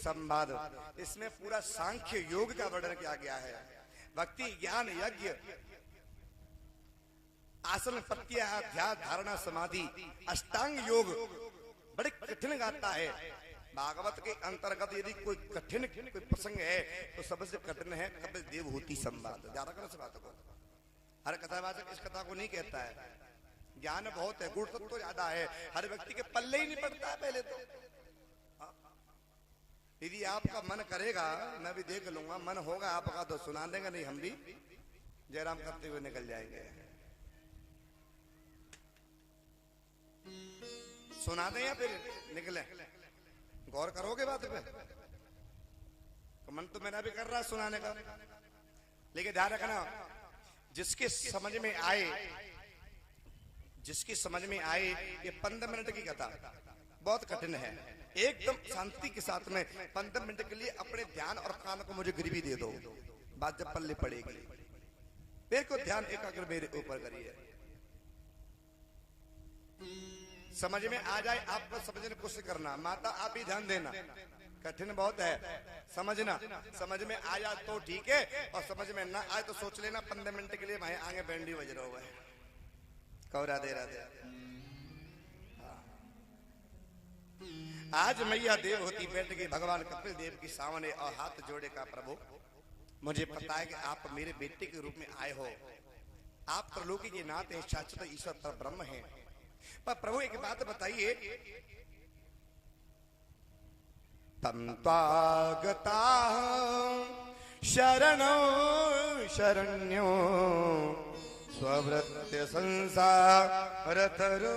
संवाद, इसमें पूरा सांख्य योग का वर्णन किया गया है। भक्ति ज्ञान यज्ञ आसन प्रत्याहार ध्यान धारणा समाधि अष्टांग योग बड़े कठिन गाता है। भागवत के अंतर्गत यदि कोई कठिन कोई प्रसंग है तो सबसे कठिन है कपिल देवहूति संवाद। ज्यादा कर बात को हर कथावाचक इस कथा को नहीं कहता है। ज्ञान बहुत है, गुण तत्व तो ज्यादा है, हर व्यक्ति के पल्ले ही नहीं पड़ता है। पहले तो यदि आपका मन करेगा मैं भी देख लूंगा, मन होगा आपका तो सुना देगा, नहीं हम भी जयराम करते हुए निकल जाएंगे। सुना दें या फिर निकले? गौर करोगे बात पे? तो मन तो मेरा भी कर रहा है सुनाने का, लेकिन ध्यान रखना जिसके समझ में आए, जिसकी समझ में आए। ये 15 मिनट की कथा बहुत कठिन है। एकदम शांति के साथ में 15 मिनट के लिए अपने ध्यान और कान को मुझे गिरवी दे दो, बात जब पल्ले पड़ेगी। मेरे को ध्यान एकाग्र मेरे ऊपर करिए, समझ में आ जाए आपको समझने की कोशिश करना। माता आप भी ध्यान देना, कठिन बहुत है समझना। समझ में आ जाए तो ठीक है, और समझ में ना आए तो सोच लेना 15 मिनट के लिए भाई आगे बैंडी बज रहा हुआ है। कहो राधे राधे। आज मैया देवहूति बैठ गई भगवान कपिल देव के सामने और हाथ जोड़े का, प्रभु मुझे पता है कि आप मेरे बेटे के रूप में आए हो, आप त्रिलोकी के नाथ हैं, शाश्वत ईश्वर पर ब्रह्म हैं। पर प्रभु एक बात बताइए, तम त्वागता शरणो शरण्यो स्ववृत्य संसार तरो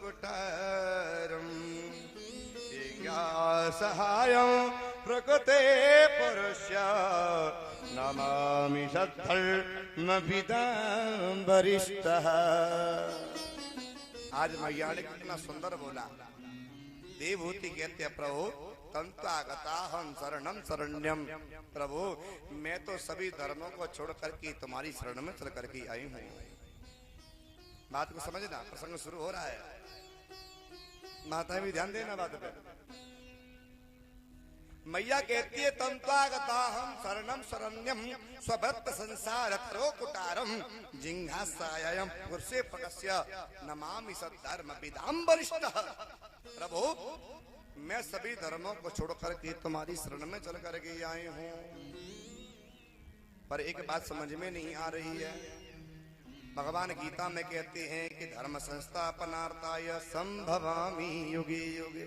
कुटारम सहायं प्रकृते पुरुष्य नमामि सद्धर्मभिदां वरिष्ठः। आज मैया ने कितना सुंदर बोला। देवहूति कहते हैं प्रभु तंत्वागताहं शरणं शरण्यम, प्रभु मैं तो सभी धर्मों को छोड़ करके तुम्हारी शरण में चल करके आई हूँ। बात को समझना, प्रसंग शुरू हो रहा है, माता भी ध्यान देना बात पे। मैया कहती है तंत्वागताहं शरणं शरण्यम स्वभक्त संसार त्रोकुटारम जिंघासायं पुरुषे पकस्य नमामि सद्धर्मभिदां वरिष्ठः। प्रभु मैं सभी धर्मों को छोड़ करके तुम्हारी शरण में चल करके आई हूँ। पर एक बात समझ में नहीं आ रही है। भगवान गीता में कहते हैं कि धर्म संस्थापनार्थाय संभवामि युगे युगे।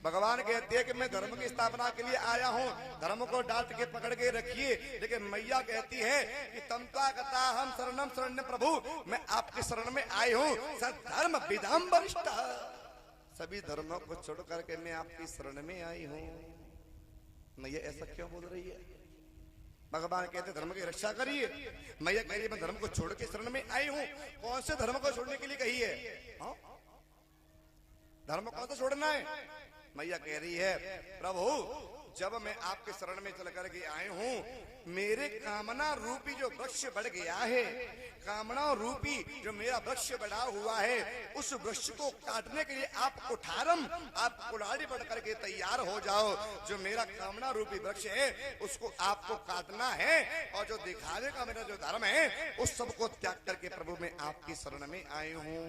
भगवान कहते हैं कि मैं धर्म की स्थापना के लिए आया हूँ, धर्म को डांट के पकड़ के रखिए। लेकिन मैया कहती है कि तंत्वागताहं शरणं शरण्यं, प्रभु मैं आपके शरण में आई हूँ सद्धर्मभिदां वरिष्ठः। सभी धर्मों को छोड़ करके मैं आपकी शरण में आई हूँ। मैया ऐसा क्यों बोल रही है? भगवान कहते धर्म की रक्षा करिए, मैया कह रही है मैं धर्म को छोड़ के शरण में आई हूँ। कौन से धर्म को छोड़ने के लिए कही है? धर्म कौन सा छोड़ना है? मैया कह रही है प्रभु जब मैं आपके शरण में चल करके आए हूँ, मेरे कामना रूपी जो वृक्ष बढ़ गया है, कामना रूपी जो मेरा वृक्ष बढ़ा हुआ है, उस वृक्ष को काटने के लिए आप कुठारम, आप कुल्हाड़ी बढ़ करके तैयार हो जाओ। जो मेरा कामना रूपी वृक्ष है उसको आपको काटना है, और जो दिखाने का मेरा जो धर्म है उस सबको त्याग करके प्रभु मैं आपकी शरण में आए हूँ।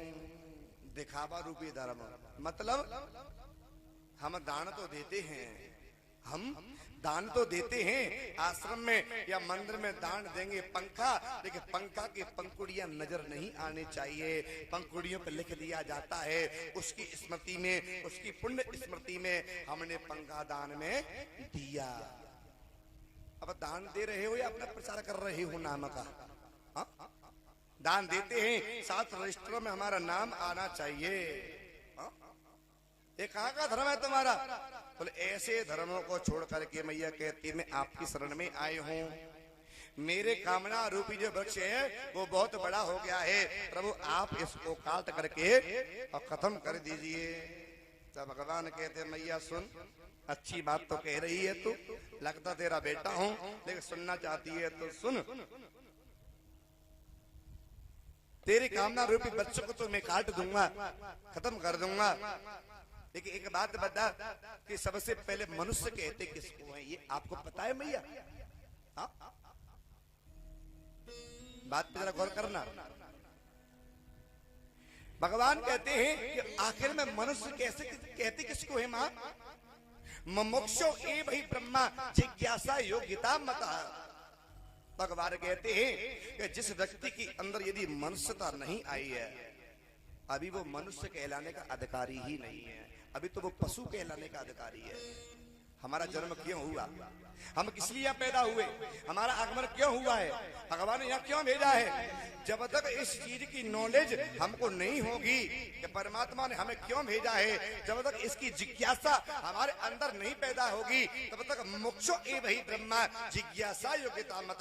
दिखावा रूपी धर्म मतलब हम दान तो देते हैं, हम दान तो देते हैं, आश्रम में या मंदिर में दान देंगे पंखा, लेकिन पंखा की पंखुड़ियां नजर नहीं आने चाहिए। पंखुड़ियों पर लिख दिया जाता है उसकी स्मृति में, उसकी पुण्य स्मृति में हमने पंखा दान में दिया। अब दान दे रहे हो या अपना प्रचार कर रहे हो नाम का? दान देते हैं, साथ रजिस्टरों में हमारा नाम आना चाहिए। ये कहाँ का धर्म है तुम्हारा? बोले ऐसे धर्मों को छोड़ करके मैया कहती मैं आपकी शरण में आई हूँ। मेरे कामना रूपी जो वृक्ष है वो बहुत बड़ा हो गया है, प्रभु आप इसको काट करके और खत्म कर दीजिए। तब भगवान कहते मैया सुन, अच्छी बात तो कह रही है तू, लगता तेरा बेटा हूँ, लेकिन सुनना चाहती है तो सुन। तेरी कामना रूपी वृक्ष को तो मैं काट दूंगा, खत्म कर दूंगा, लेकिन एक बात बता कि सबसे पहले मनुष्य कहते किसको है, ये आपको पता है मैया? हाँ, बात पे जरा गौर करना। भगवान कहते हैं कि आखिर में मनुष्य कैसे कहते किसको है मां? मुमुक्षो एव हि ब्रह्मा जिज्ञासा योग्यता मता। भगवान कहते हैं कि जिस व्यक्ति के अंदर यदि मनुष्यता नहीं आई है, अभी वो मनुष्य कहलाने का अधिकारी ही नहीं है, अभी तो वो पशु कहलाने का अधिकारी है। हमारा जन्म क्यों हुआ, हम किस लिए पैदा हुए, हमारा आगमन क्यों हुआ है, भगवान ने यहाँ क्यों भेजा है, जब तक इस चीज की नॉलेज हमको नहीं होगी कि परमात्मा ने हमें क्यों भेजा है, जब तक इसकी जिज्ञासा हमारे अंदर नहीं पैदा होगी, तब तक मोक्षो एव हि ब्रह्मा जिज्ञासा योग्यता मत,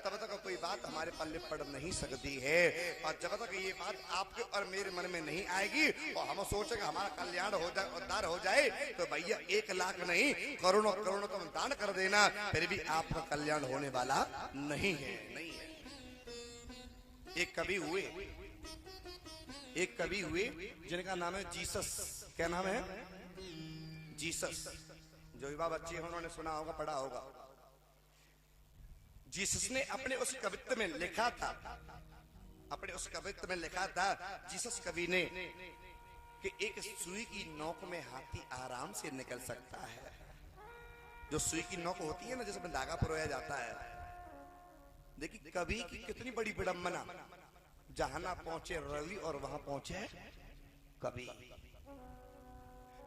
तब तक कोई बात हमारे पल्ले पड़ नहीं सकती है। और जब तक ये बात आपके और मेरे मन में नहीं आएगी और हम सोचेंगे हमारा कल्याण हो जाए, उद्धार हो जाए, तो भैया 1 लाख नहीं करोड़ों करोड़ों तुम दान कर देना, फिर भी आपका कल्याण होने वाला नहीं है, नहीं है। एक कवि हुए जिनका नाम है जीसस। क्या नाम है? जीसस। जो युवा बच्चे हैं उन्होंने सुना होगा, पढ़ा होगा। जीसस ने अपने उस कवित्व में लिखा था, जीसस कवि ने कि एक सुई की नोक में हाथी आराम से निकल सकता है। जो सुई की नोक होती है ना, जिसमें धागा परोया जाता है, देखिए कवि की कितनी बड़ी विडंबना, जहां ना पहुंचे रवि और वहां पहुंचे कवि।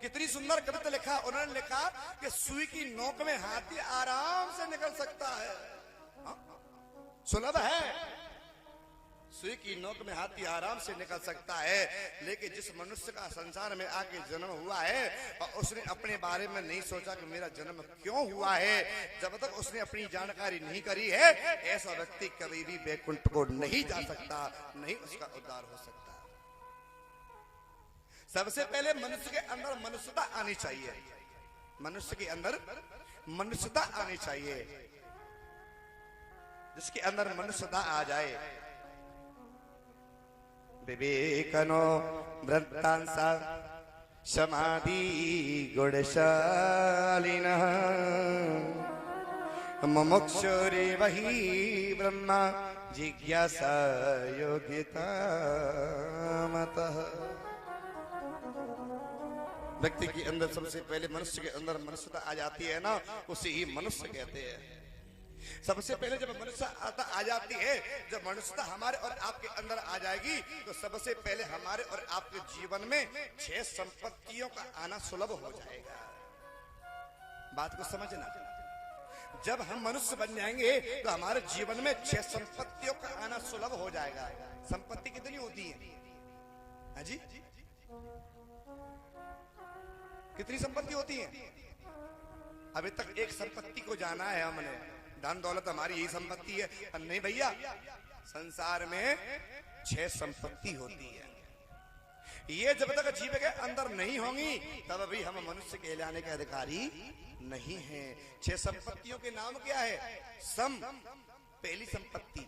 कितनी सुंदर कविता लिखा उन्होंने, लिखा कि सुई की नोक में हाथी आराम से निकल सकता है। सुलभ है, सुई की नोक में हाथी आराम से निकल सकता है, लेकिन जिस मनुष्य का संसार में आके जन्म हुआ है और उसने अपने बारे में नहीं सोचा कि मेरा जन्म क्यों हुआ है, जब तक उसने अपनी जानकारी नहीं करी है, ऐसा व्यक्ति कभी भी वैकुंठ को नहीं जा सकता, नहीं उसका उद्धार हो सकता। सबसे पहले मनुष्य के अंदर मनुष्यता आनी चाहिए, मनुष्य के अंदर मनुष्यता आनी चाहिए। जिसके अंदर मनुष्यता आ जाए, विवेकनो वृत्तांसा समाधि गुणशालिनः मुमुक्षुरेव हि ब्रह्मा जिज्ञासा योग्यता मतः। व्यक्ति के अंदर सबसे पहले मनुष्य के अंदर मनुष्यता आ जाती है ना, उसे ही मनुष्य कहते हैं। सबसे पहले जब मनुष्य आ जाती है, जब मनुष्यता हमारे और आपके अंदर आ जाएगी, तो सबसे पहले हमारे और आपके जीवन में 6 संपत्तियों का आना सुलभ हो जाएगा। बात को समझना, जब हम मनुष्य बन जाएंगे तो हमारे जीवन में 6 संपत्तियों का आना सुलभ हो जाएगा। संपत्ति कितनी होती है? हाँ जी, कितनी संपत्ति होती है? अभी तक एक संपत्ति को जाना है हमने, धन दौलत हमारी यही संपत्ति है। नहीं भैया, संसार में 6 संपत्ति होती है। ये जब तक जीव के अंदर नहीं होंगी, तब भी हम मनुष्य कहलाने के अधिकारी नहीं हैं। 6 संपत्तियों के नाम क्या है? सम पहली संपत्ति,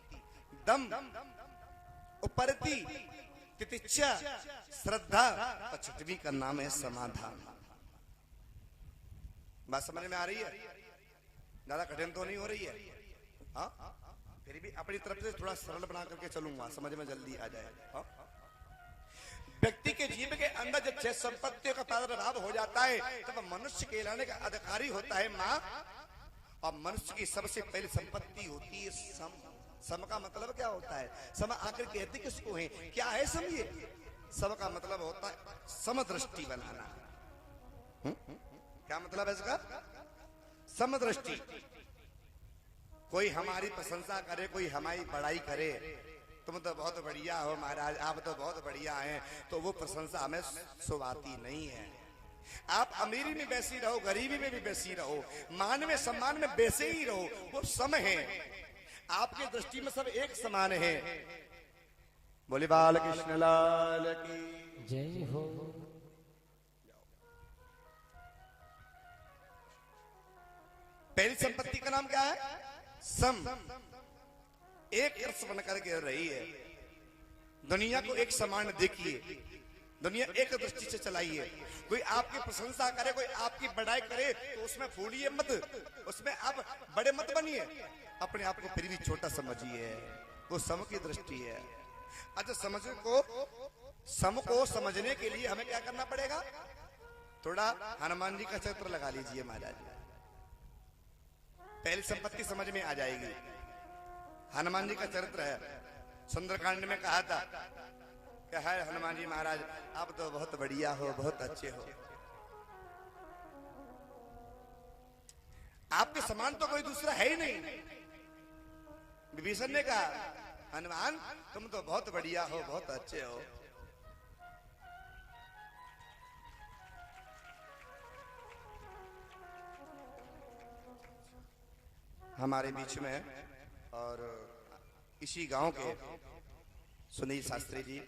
दम, उपरति, तितिक्षा, श्रद्धा, और 6वीं का नाम है समाधान। बात समझ में आ रही है? ज्यादा कठिन तो नहीं हो रही है? हाँ, फिर भी अपनी तरफ से थोड़ा सरल बना करके चलूंगा, समझ में जल्दी आ जाए। हाँ? व्यक्ति के जीव के अंदर जब 6 संपत्तियों का प्रादुर्भाव हो जाता है, तब मनुष्य कहलाने का अधिकारी होता है माँ। और मनुष्य की सबसे पहली संपत्ति होती है सम। सम का मतलब क्या होता है? सम आखिर कहते किसको है? क्या है सम? ये सम का मतलब होता है समदृष्टि बनाना। क्या मतलब है इसका? समदृष्टि। कोई हमारी प्रशंसा करे, कोई हमारी बड़ाई करे, तुम तो बहुत बढ़िया हो महाराज, आप तो बहुत बढ़िया हैं, तो वो प्रशंसा हमें सुभाती नहीं है। आप अमीरी में वैसी रहो, गरीबी में भी वैसी रहो, मान में सम्मान में वैसे ही रहो, वो सम है। आपकी दृष्टि में सब एक समान है। बोले बाल कृष्ण लाल की जय हो। पहली संपत्ति का नाम क्या है? सम। एक रस बन करके रही है। दुनिया को एक समान देखिए, दुनिया एक दृष्टि से चलाइए। कोई आपकी प्रशंसा करे, कोई आपकी बड़ाई करे तो उसमें फूलिए मत, उसमें आप बड़े मत बनिए, अपने आप को फिर भी छोटा समझिए। वो सम की दृष्टि है। अच्छा, सम को समझने के लिए हमें क्या करना पड़ेगा? थोड़ा हनुमान जी का चरित्र लगा लीजिए महाराज, पहली संपत्ति समझ में आ जाएगी। हनुमान जी का चरित्र है, सुंदरकांड में कहा था कि है हनुमान जी महाराज आप तो बहुत बढ़िया हो, बहुत अच्छे हो, आपके समान तो कोई दूसरा है ही नहीं। विभीषण ने कहा हनुमान तुम तो बहुत बढ़िया हो, बहुत अच्छे हो। हमारे बीच में और इसी गांव के सुनील शास्त्री जी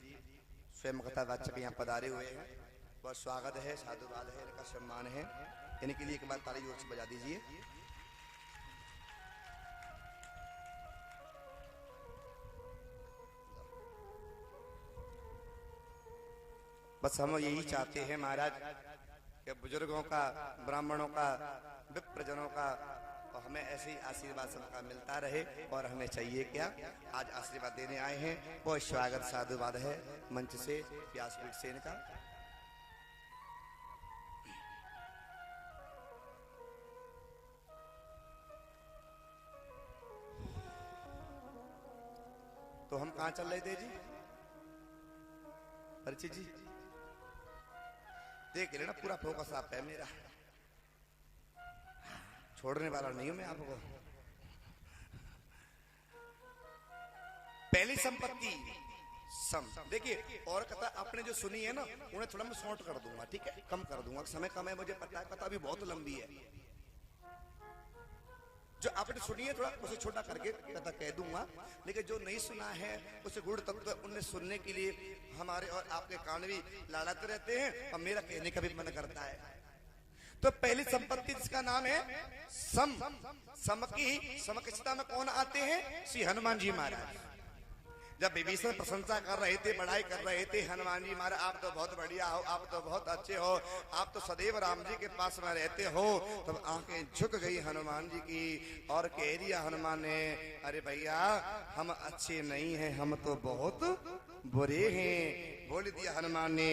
स्वयं कथा वाचक यहाँ पधारे हुए हैं। बहुत स्वागत है, साधुवाद है, इनका सम्मान है। इनके लिए एक बार ताली जोर से बजा दीजिए। बस हम यही चाहते हैं महाराज कि बुजुर्गों का, ब्राह्मणों का, विप्रजनों का और हमें ऐसे ही आशीर्वाद सबका मिलता रहे। और हमें चाहिए क्या? आज आशीर्वाद देने आए हैं, बहुत स्वागत साधुवाद है मंच से व्यासपीठ से इनका। तो हम कहां चल रहे थे जी? परिचित जी देख लेना, पूरा फोकस आप है मेरा, छोड़ने वाला नहीं हूं मैं आपको। पहली संपत्ति सम। देखिए और कथा आपने जो सुनी है ना, उन्हें थोड़ा मैं शॉर्ट कर दूंगा, ठीक है, कम कर दूंगा, समय कम है मुझे पता है, कथा भी बहुत लंबी है। जो आपने सुनी है थोड़ा उसे छोटा करके कथा कह दूंगा, लेकिन जो नहीं सुना है उसे गुड़ तत्व उन्हें सुनने के लिए हमारे और आपके कान भी लाड़ाते रहते हैं और मेरा कहने का भी मन करता है। तो पहली संपत्ति जिसका नाम है सम। सम की समकक्षता में कौन आते हैं? श्री हनुमान जी महाराज। जब विभीषण प्रशंसा कर रहे थे, बड़ाई कर रहे थे, हनुमान जी महाराज आप तो बहुत बढ़िया हो, आप तो बहुत अच्छे हो, आप तो सदैव राम जी के पास में रहते हो, तब आंखें झुक गई हनुमान जी की और कह दिया हनुमान ने, अरे भैया हम अच्छे नहीं हैं, हम तो बहुत बुरे हैं। बोल दिया हनुमान ने,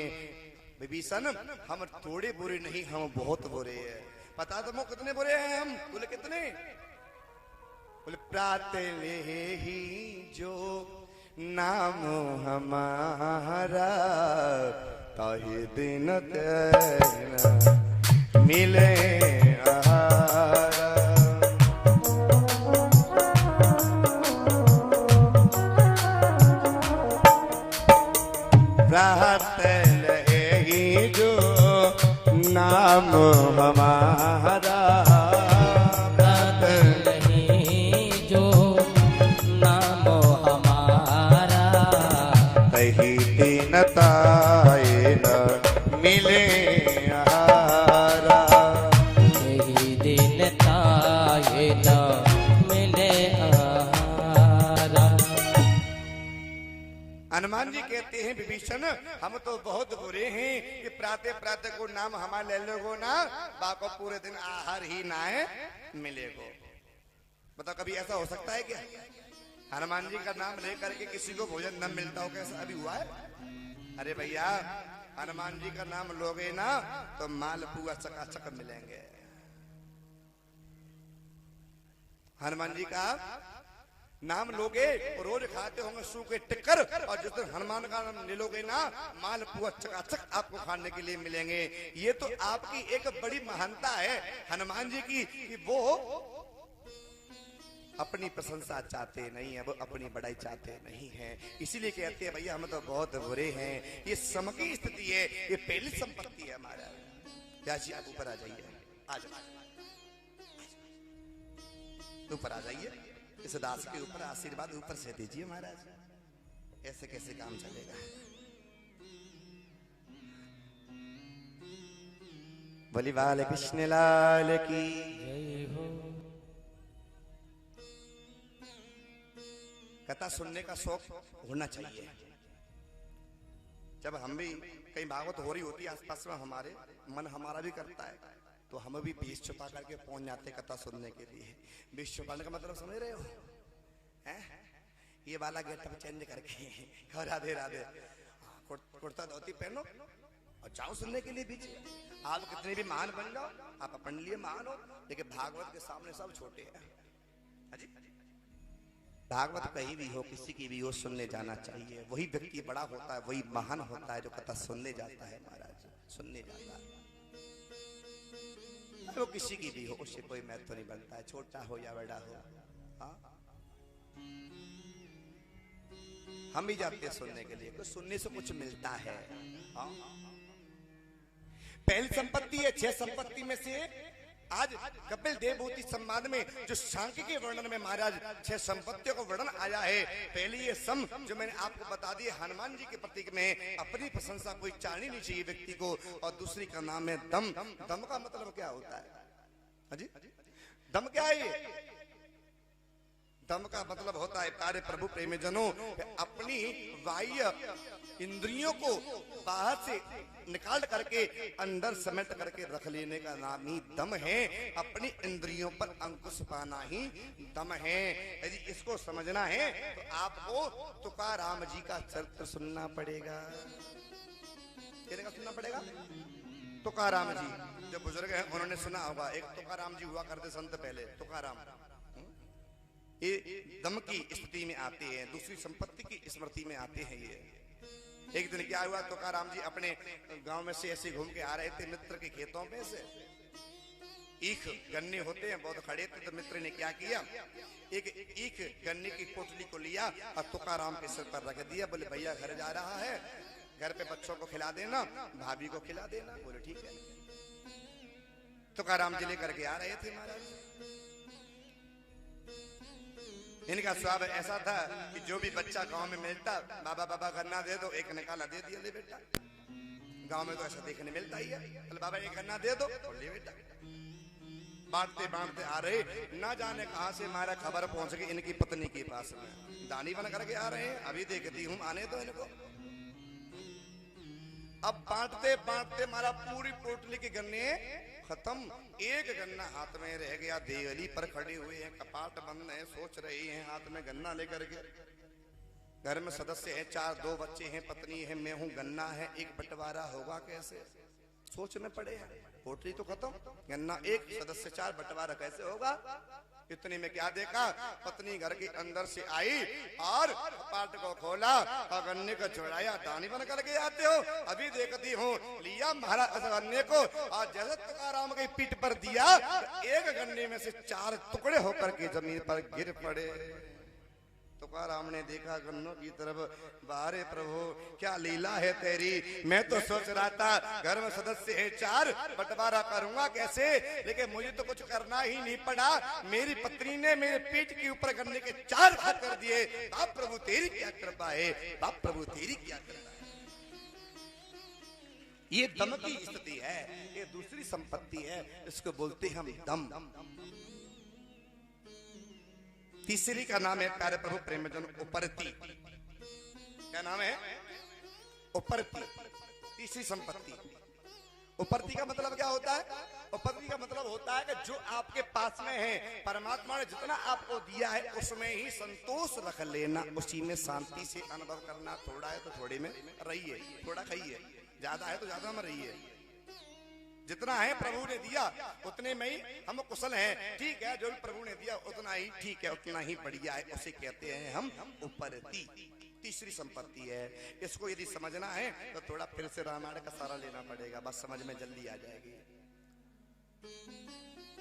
विभीषण हम थोड़े बुरे नहीं, हम बहुत बुरे हैं। पता तुमको कितने बुरे हैं हम? बोले कितने? बोले प्रातः ले ही जो नाम हमारा, ताहि दिन तेरा मिले आहारा। प्रातः नाम हमारा, प्रातः जो नाम हमारा, कहीं दिन ताए न मिले आहारा, कहीं दिन ताए न मिले आहारा। हनुमान जी कहते हैं विभीषण हम तो बहुत बुरे हैं कि प्रातः प्रातः को नाम हमारे ले लोगो ना, बाको पूरे दिन आहार ही ना है मिलेगो। बताओ कभी ऐसा हो सकता है क्या? हनुमान जी का नाम लेकर के किसी को भोजन न मिलता हो? कैसा अभी हुआ है? अरे भैया हनुमान जी का नाम लोगे ना तो मालपुआ चकाचक मिलेंगे। हनुमान जी का नाम लोगे रोज खाते होंगे सूखे टिक्कर, और जिस दिन हनुमान का नाम ले लोगे ना मालपुआ चकाचक आपको खाने के लिए मिलेंगे। ये तो आपकी एक बड़ी महानता है हनुमान जी की कि वो अपनी प्रशंसा चाहते नहीं है, वो अपनी बड़ाई चाहते नहीं है। इसीलिए कहते हैं भैया हम तो बहुत बुरे हैं। ये सम की स्थिति है, ये पहली संपत्ति है हमारा। व्यास जी आप ऊपर आ जाइए, आ जाइए ऊपर आ जाइए। इस दास के ऊपर आशीर्वाद ऊपर से दीजिए महाराज, ऐसे कैसे काम चलेगा? बोली बाल कृष्ण लाल की जय हो। कथा सुनने का शौक होना चाहिए। जब हम भी कहीं भागवत हो रही होती है आसपास में, हमारे मन हमारा भी करता है तो हम भी बीच छुपा करके पहुंच जाते कथा सुनने के लिए। बीच छुपाने का मतलब समझ रहे हो? हैं? ये वाला गेटअप चेंज करके राधे राधे, कुर्ता धोती पहनो और जाओ सुनने के लिए बीच। आप कितने भी महान बन जाओ, आप अपने लिए महान हो, लेकिन भागवत के सामने सब छोटे हैं। अजी भागवत कहीं भी हो, किसी की भी हो, सुनने जाना चाहिए। वही व्यक्ति बड़ा होता है, वही महान होता है जो कथा सुनने जाता है। महाराज सुनने जाता है, वो किसी की भी हो, उससे कोई महत्व नहीं बनता है, छोटा हो या बड़ा हो। हाँ? हम भी जाते हैं सुनने के लिए, कुछ सुनने से कुछ मिलता है। हाँ? पहली संपत्ति है 6 संपत्ति में से। आज कपिल देवभूति संवाद में जो सांख्य के वर्णन में महाराज 6 संपत्तियों का वर्णन आया है। पहली ये सम, जो मैंने आपको बता दिया, हनुमान जी के प्रतीक में अपनी प्रशंसा कोई चाहनी नहीं चाहिए व्यक्ति को। और दूसरी का नाम है दम। दम का मतलब क्या होता है? अजी दम क्या है? ये दम का मतलब होता है प्यारे प्रभु प्रेमीजनों, अपनी बाह्य इंद्रियों को बाहर से निकाल करके अंदर समेट करके रख लेने का नाम ही दम है। अपनी इंद्रियों पर अंकुश पाना ही दम है। यदि इसको समझना है तो आपको तुकाराम जी का चरित्र सुनना पड़ेगा। किसका सुनना पड़ेगा? तुकाराम जी जो बुजुर्ग हैं उन्होंने सुना होगा। एक तुकाराम जी हुआ करते संत पहले, तुकाराम। ये दम की स्थिति में आते हैं, दूसरी संपत्ति की स्मृति में आते हैं। ये एक दिन क्या हुआ, तुकाराम जी अपने गांव में से ऐसे घूम के आ रहे थे मित्र के खेतों में से। ईख गन्ने होते हैं, बहुत खड़े थे, तो मित्र ने क्या किया, एक ईख गन्ने की पोटली को लिया और तुकाराम के सिर पर रख दिया। बोले भैया घर जा रहा है, घर पे बच्चों को खिला देना, भाभी को खिला देना। बोले ठीक है। तुकाराम जी लेकर के आ रहे थे महाराज। इनका स्वभाव ऐसा था कि जो भी बच्चा गांव में मिलता, बाबा बाबा गन्ना दे दो, एक निकाला दे दिया, ले बेटा। गांव में तो ऐसा देखने मिलता ही है। चल बाबा एक गन्ना दे दो, ले बेटा। बांटते बांटते आ रहे, ना जाने कहां से हमारा खबर पहुंच गई इनकी पत्नी के पास में। दानी बन करके आ रहे हैं, अभी देखती हूं, आने दो इनको। अब बांटते बांटते हमारा पूरी पोटली के गन्ने खत्म। एक गन्ना हाथ में रह गया। देवली पर खड़े हुए हैं, कपाट बंद है, सोच रहे हैं हाथ में गन्ना लेकर के। घर में सदस्य है 4, 2 बच्चे हैं, पत्नी है, मैं हूं, गन्ना है, एक बंटवारा होगा कैसे? सोच में पड़े हैं। पोटली तो खत्म, गन्ना एक, सदस्य 4, बंटवारा कैसे होगा? इतने में क्या देखा, पत्नी घर के अंदर से आई और कपाट को खोला और गन्ने को चुराया। दानी बन करके आते हो, अभी देखती हूँ, लिया महाराज गन्ने को और जैसे तुकाराम की पीठ पर दिया, एक गन्ने में से 4 टुकड़े होकर के जमीन पर गिर पड़े। तुकाराम ने देखा गन्नों की तरफ, बारे प्रभु क्या लीला है तेरी। मैं तो सोच रहा था घर में सदस्य है 4, बंटवारा करूंगा कैसे, लेकिन मुझे तो कुछ करना ही नहीं पड़ा। मेरी पत्नी ने मेरे पेट के ऊपर गन्ने के 4 भाग कर दिए। बाप प्रभु तेरी क्या कृपा है, बाप प्रभु तेरी क्या कृपा है। ये दम की स्थिति है, ये दूसरी संपत्ति है, इसको बोलते हम दम। तीसरी का नाम है प्यारे प्रभु प्रेमजन उपरति। क्या नाम है? उपरति। तीसरी संपत्ति। उपरति का मतलब क्या होता है? उपरति का मतलब होता है कि जो आपके पास में है, परमात्मा ने जितना आपको दिया है उसमें ही संतोष रख लेना, उसी में शांति से अनुभव करना। थोड़ा है तो थोड़े में रहिए, थोड़ा खाइए, ज्यादा है तो ज्यादा में रहिए। जितना है प्रभु ने दिया उतने में ही हम कुशल हैं। ठीक है, जो भी प्रभु ने दिया उतना ही ठीक है, उतना ही बढ़िया है, उसे कहते हैं हम उपरति। तीसरी संपत्ति है। इसको यदि समझना है तो थोड़ा फिर से रामायण का सारा लेना पड़ेगा, बस समझ में जल्दी आ जाएगी।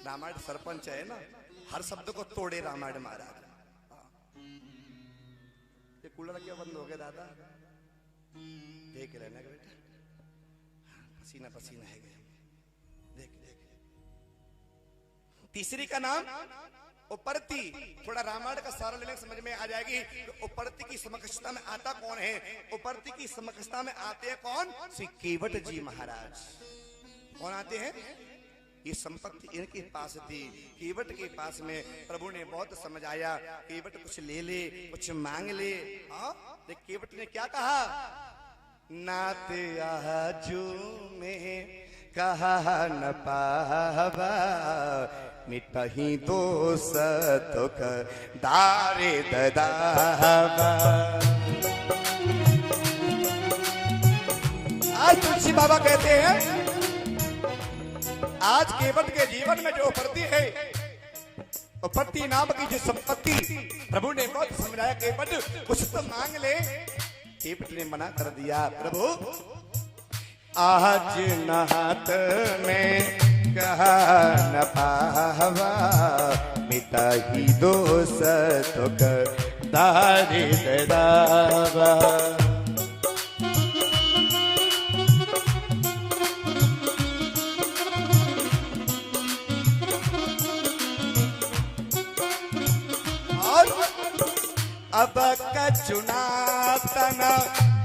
रामायण सरपंच है ना, हर शब्द को तोड़े रामायण महाराज। ये कूलर क्यों बंद हो गया दादा? देख लेना बेटा, पसीना पसीना है। देख देख। तीसरी का नाम उपरति। थोड़ा रामायण का सारा लेने समझ में आ जाएगी। तो उपरति की समकक्षता में आता कौन है? उपरति की समकक्षता में आते हैं कौन? श्री केवट जी महाराज। कौन आते हैं? ये संपत्ति इनके पास थी। केवट के पास में प्रभु ने बहुत समझाया, केवट कुछ ले ले, कुछ मांग ले। केवट ने क्या कहा? नाते आजू में कहा न पावा मिटही दोष तुक दारे ददावा। आज तुलसी बाबा कहते हैं आज केवट के जीवन में जो प्रति है और प्रति नाम की जो संपत्ति प्रभु ने बहुत समझाया केवट कुछ तो मांग ले। केवट ने मना कर दिया प्रभु आज न हाथ में कहा न पावा मिटा ही दोष तुक दारे ददावा। अब कचुना तना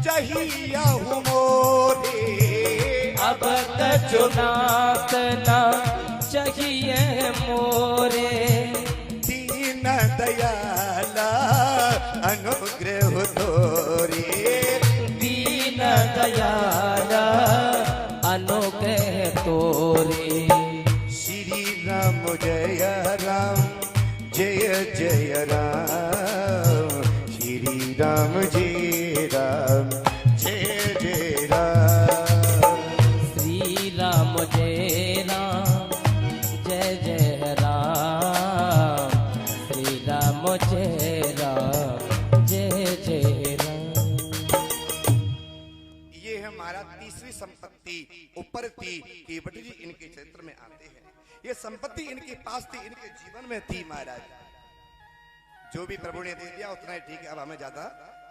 चाहिए मोरे। अब कचुना तना चाहिए मोरे। दीन दयाला अनुग्रह तोरे। दीन दयाला अनुग्रह तोरे। श्री राम जय राम जय जय राम। श्री राम जय राम जय जय राम। श्री राम जय राम जय जय राम। श्री राम जय राम जय जय राम। ये है हमारा तीसरी संपत्ति ऊपर थी केवट जी इनके क्षेत्र में आते हैं। ये संपत्ति इनके पास थी इनके जीवन में थी महाराज। जो भी प्रभु ने दे दिया उतना ही ठीक है। अब हमें ज्यादा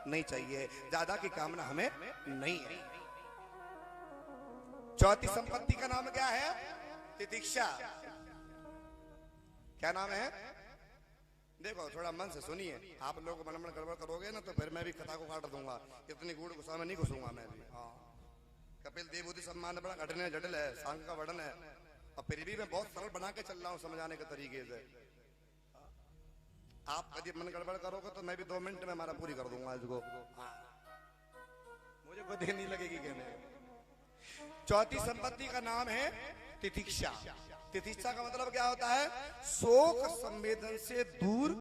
नहीं चाहिए। ज्यादा की कामना हमें नहीं है। चौथी संपत्ति का नाम क्या है? तितिक्षा। क्या नाम है? देखो थोड़ा मन से सुनिए। आप लोग मन मन गड़बड़ करोगे ना तो फिर मैं भी कथा को काट दूंगा। इतनी गूढ़ गुस्सा में नहीं घुसूंगा मैं भी। हाँ कपिल देवभूति सम्मान बड़ा कठिन जटिल है सांग का वर्णन है और फिर भी मैं बहुत सरल बना के चल रहा हूँ समझाने के तरीके से। आप यदि मन गड़बड़ करोगे तो मैं भी 2 मिनट में हमारा पूरी कर दूंगा इसको। मुझे कोई देर नहीं लगेगी कहने। चौथी संपत्ति का नाम है तितिक्षा। तितिक्षा का मतलब क्या होता है? शोक संवेदन से दूर